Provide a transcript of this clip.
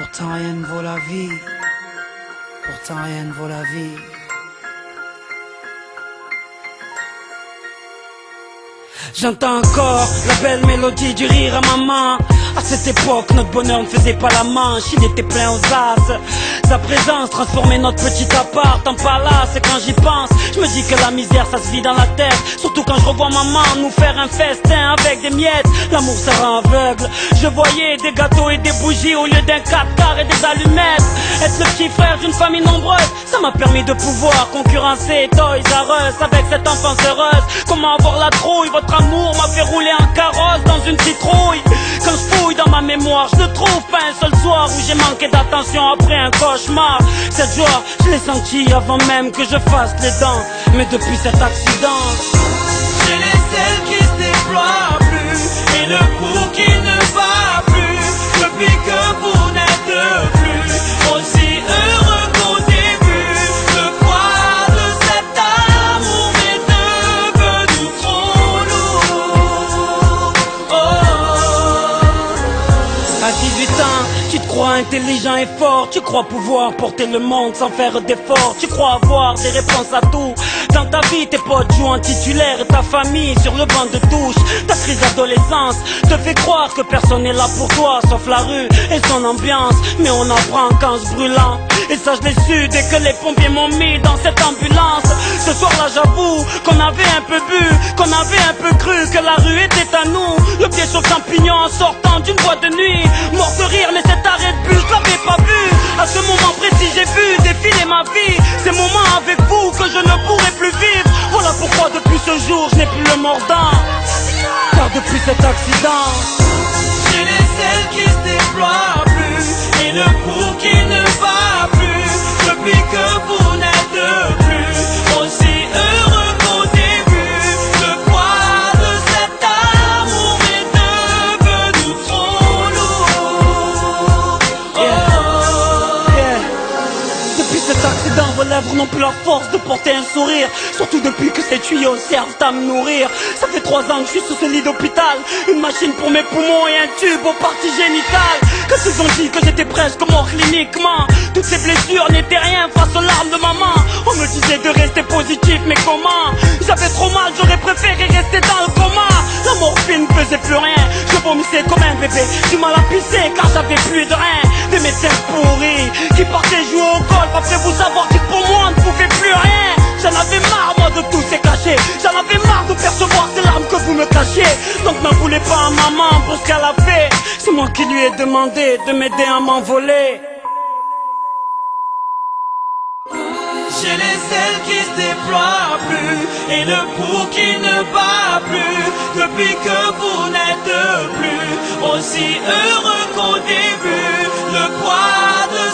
Pourtant rien ne vaut la vie. Pourtant rien ne vaut la vie. J'entends encore la belle mélodie du rire à maman. À cette époque, notre bonheur ne faisait pas la manche, il était plein aux as. Sa présence transformait notre petit appart en palace. Et quand j'y pense, je me dis que la misère ça se vit dans la tête. Surtout quand je revois maman nous faire un festin avec des miettes. L'amour ça rend aveugle. Je voyais des gâteaux et des bougies au lieu d'un 4 et des allumettes. Être le petit frère d'une famille nombreuse, ça m'a permis de pouvoir concurrencer Toys R Us avec cette enfance heureuse. Comment avoir la trouille, votre amour m'a fait rouler en carrosse dans une citrouille. Quand je fouille dans ma mémoire, je ne trouve pas un seul soir où j'ai manqué d'attention après un cauchemar. Cette joie, je l'ai sentie avant même que je fasse les dents. Mais depuis cet accident, j'ai les ailes qui se déploient plus et le pouls qui ne va plus. Depuis que vous n'êtes plus aussi heureux qu'au début, le poids de cet amour m'est devenu trop lourd. à 18 ans, tu te crois intelligent et fort. Tu crois pouvoir porter le monde sans faire d'efforts. Tu crois avoir des réponses à tout. Dans ta vie, tes potes jouent en titulaire et ta famille sur le banc de touche. Ta crise d'adolescence te fait croire que personne n'est là pour toi sauf la rue et son ambiance. Mais on apprend qu'en se brûlant. Et ça je l'ai su dès que les pompiers m'ont mis dans cette ambulance. Ce soir-là j'avoue qu'on avait un peu bu, qu'on avait un peu cru que la rue était à nous. Le pied sur le champignon en sortant d'une boîte de nuit. Mort de rire mais cet arrêt de bus je l'avais pas vu. À ce moment précis j'ai vu défiler ma vie. Ces moments avec vous que je ne pourrai plus vivre. Voilà pourquoi depuis ce jour je n'ai plus le mordant. Car depuis cet accident, j'ai les ailes qui se déploient plus et le pouls qui ne va plus. Depuis que vous n'êtes plus aussi heureux qu'au début, le poids de cet amour m'est devenu trop lourd. yeah. Depuis cet accident, vos lèvres n'ont plus la force de porter un sourire. Surtout depuis que ces tuyaux servent à me nourrir. Ça fait 3 ans que je suis sous ce lit d'hôpital. Une machine pour mes poumons et un tube aux parties génitales. Quand ils ont dit que j'étais presque mort cliniquement, toutes ces blessures n'étaient rien face aux larmes de maman. On me disait de rester positif, mais comment? J'avais trop mal, j'aurais préféré rester dans le coma. La morphine ne faisait plus rien, je vomissais comme un bébé. Du mal à pisser car j'avais plus de reins. Des médecins pourris qui partaient jouer au golf après vous avoir dit que pour moi on ne pouvait plus rien. J'en avais marre moi de tous ces cachets. J'en avais marre de percevoir ces larmes que vous me cachiez. Donc n'en voulez pas à maman pour ce qu'elle a fait. C'est moi qui lui ai demandé de m'aider à m'envoler. J'ai les ailes qui se déploient plus et le pouls qui ne bat plus. Depuis que vous n'êtes plus aussi heureux qu'au début, le poids de